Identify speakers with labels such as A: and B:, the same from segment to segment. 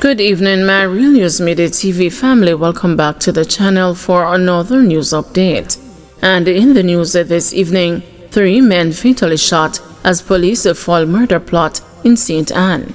A: Good evening, my Real News Midday TV family. Welcome back to the channel for another news update. And in the news this evening, 3 men fatally shot as police foil murder plot in St. Anne.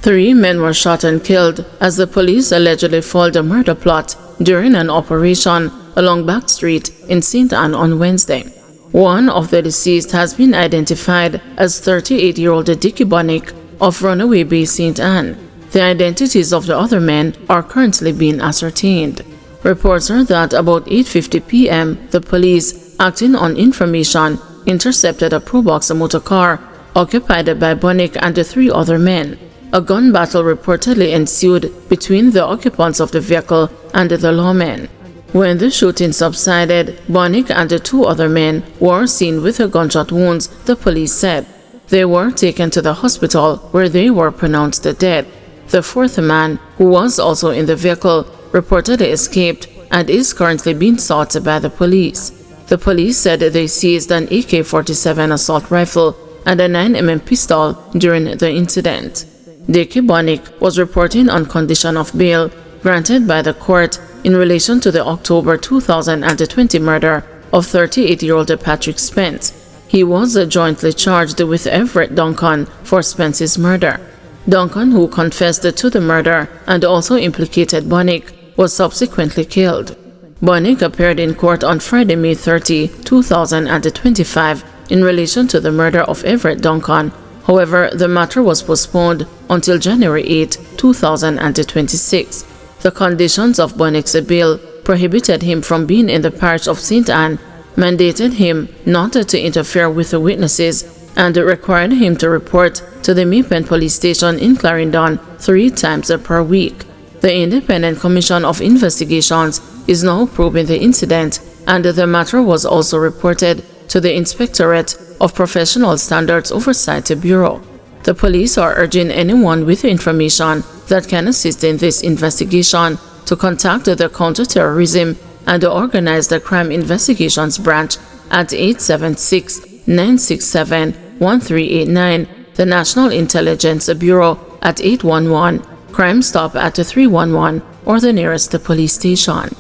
A: 3 men were shot and killed as the police allegedly foiled a murder plot during an operation along Back Street in St. Anne on Wednesday. One of the deceased has been identified as 38-year-old Dickie Bonnick of Runaway Bay, St. Anne. The identities of the other men are currently being ascertained. Reports are that about 8:50 p.m., the police, acting on information, intercepted a Probox motor car occupied by Bonnick and the 3 other men. A gun battle reportedly ensued between the occupants of the vehicle and the lawmen. When the shooting subsided, Bonnick and the 2 other men were seen with gunshot wounds, the police said. They were taken to the hospital where they were pronounced dead. The 4th man, who was also in the vehicle, reportedly escaped and is currently being sought by the police. The police said they seized an AK-47 assault rifle and a 9mm pistol during the incident. Dickie Bonnick was reporting on condition of bail granted by the court in relation to the October 2020 murder of 38-year-old Patrick Spence. He was jointly charged with Everett Duncan for Spence's murder. Duncan, who confessed to the murder and also implicated Bonnick, was subsequently killed. Bonnick appeared in court on Friday, May 30, 2025 in relation to the murder of Everett Duncan. However, the matter was postponed until January 8, 2026. The conditions of Bonnick's bail prohibited him from being in the parish of St. Anne, mandated him not to interfere with the witnesses, and required him to report to the Mapen police station in Clarendon 3 times per week. The Independent Commission of Investigations is now probing the incident, and the matter was also reported to the Inspectorate of Professional Standards Oversight Bureau. The police are urging anyone with information that can assist in this investigation to contact the Counterterrorism and the Organized Crime Investigations Branch at 876-967-1389, the National Intelligence Bureau at 811, Crime Stop at 311, or the nearest police station.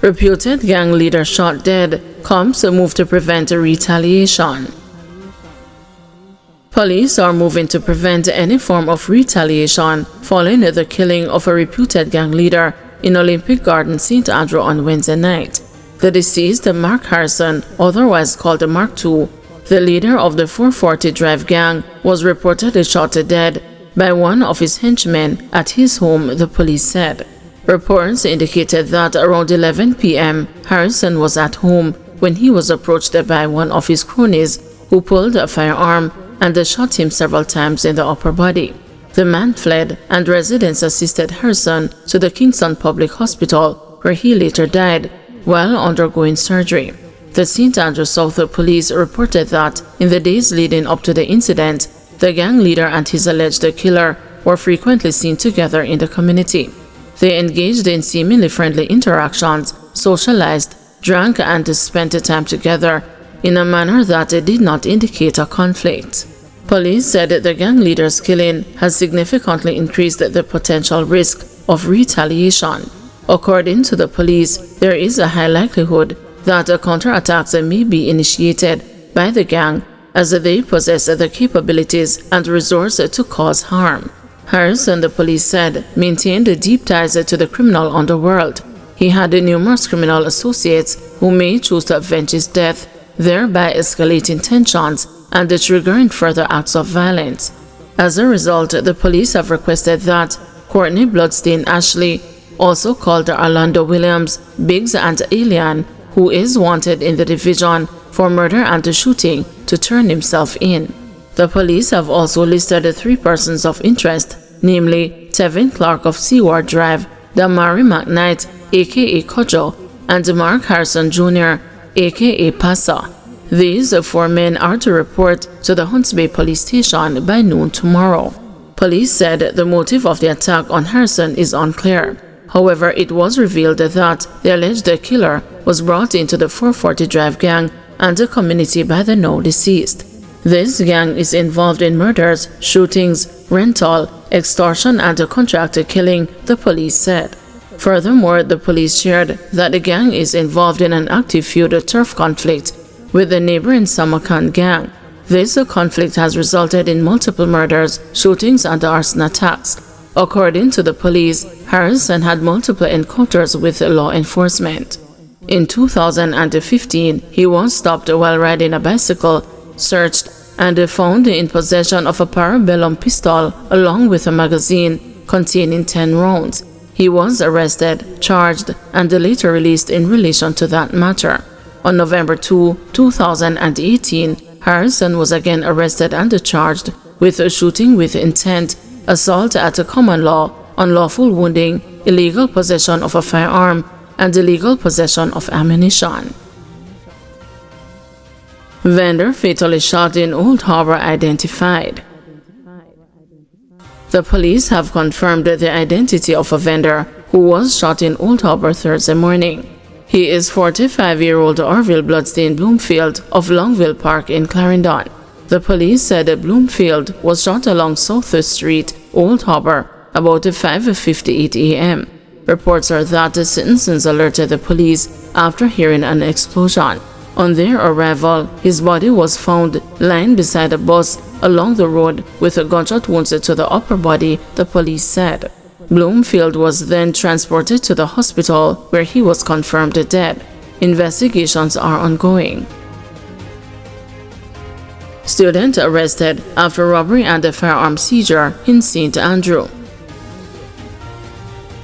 A: Reputed gang leader shot dead, cops move to prevent retaliation. Police are moving to prevent any form of retaliation following the killing of a reputed gang leader in Olympic Garden, St. Andrew on Wednesday night. The deceased, Mark Harrison, otherwise called Mark II, the leader of the 440 Drive gang, was reportedly shot dead by one of his henchmen at his home, the police said. Reports indicated that around 11 p.m., Harrison was at home when he was approached by one of his cronies who pulled a firearm and shot him several times in the upper body. The man fled, and residents assisted Harrison to the Kingston Public Hospital, where he later died while undergoing surgery. The St. Andrew South Police reported that in the days leading up to the incident, the gang leader and his alleged killer were frequently seen together in the community. They engaged in seemingly friendly interactions, socialized, drank, and spent time together in a manner that did not indicate a conflict. Police said the gang leader's killing has significantly increased the potential risk of retaliation. According to the police, there is a high likelihood that counterattacks may be initiated by the gang as they possess the capabilities and resources to cause harm. Harrison, the police said, maintained deep ties to the criminal underworld. He had numerous criminal associates who may choose to avenge his death, thereby escalating tensions and triggering further acts of violence. As a result, the police have requested that Courtney Bloodstain Ashley, also called Orlando Williams, Biggs, and Alien, who is wanted in the division for murder and shooting, to turn himself in. The police have also listed 3 persons of interest, namely Tevin Clark of Seward Drive, Damari McKnight, aka Kojo, and Mark Harrison Jr., aka Pasa. These 4 men are to report to the Hunts Bay police station by noon tomorrow. Police said the motive of the attack on Harrison is unclear. However, it was revealed that the alleged killer was brought into the 440 Drive gang and the community by the now deceased. This gang is involved in murders, shootings, rental, extortion, and a contractor killing, the police said. Furthermore, the police shared that the gang is involved in an active feud or turf conflict with the neighboring Samarkand gang. This conflict has resulted in multiple murders, shootings, and arson attacks. According to the police, Harrison had multiple encounters with law enforcement. In 2015, he was stopped while riding a bicycle, searched, and found in possession of a parabellum pistol along with a magazine containing 10 rounds. He was arrested, charged, and later released in relation to that matter. On November 2, 2018, Harrison was again arrested and charged with shooting with intent, assault at a common law, unlawful wounding, illegal possession of a firearm, and illegal possession of ammunition. Vendor fatally shot in Old Harbor identified. The police have confirmed the identity of a vendor who was shot in Old Harbor Thursday morning. He is 45-year-old Orville Bloodstein Bloomfield of Longville Park in Clarendon. The police said that Bloomfield was shot along South Street, Old Harbor, about 5:58 a.m. Reports are that the citizens alerted the police after hearing an explosion. On their arrival, his body was found lying beside a bus along the road with a gunshot wounds to the upper body, the police said. Bloomfield was then transported to the hospital where he was confirmed dead. Investigations are ongoing. Student arrested after robbery and a firearm seizure in St. Andrew.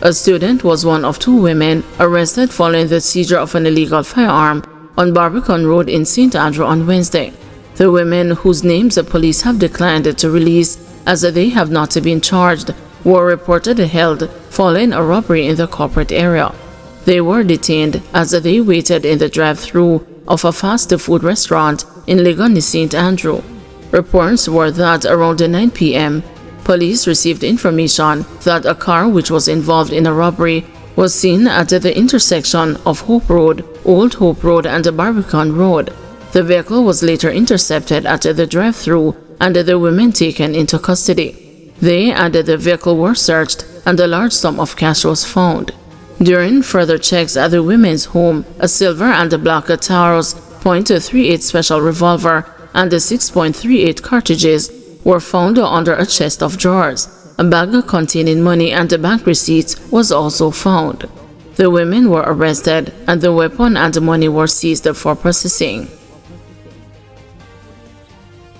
A: A student was one of 2 women arrested following the seizure of an illegal firearm on Barbican Road in St. Andrew on Wednesday. The women, whose names the police have declined to release as they have not been charged, were reportedly held following a robbery in the corporate area. They were detained as they waited in the drive-thru of a fast food restaurant in Ligoni, St. Andrew. Reports were that around 9 p.m., police received information that a car which was involved in a robbery was seen at the intersection of Hope Road, Old Hope Road, and Barbican Road. The vehicle was later intercepted at the drive-thru and the women taken into custody. They and the vehicle were searched and a large sum of cash was found. During further checks at the women's home, a silver and a black Taurus .38 special revolver and 6.38 cartridges were found under a chest of drawers. A bag containing money and bank receipts was also found. The women were arrested and the weapon and money were seized for processing.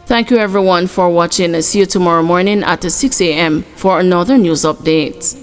A: Thank you everyone for watching. See you tomorrow morning at 6 a.m. for another news update.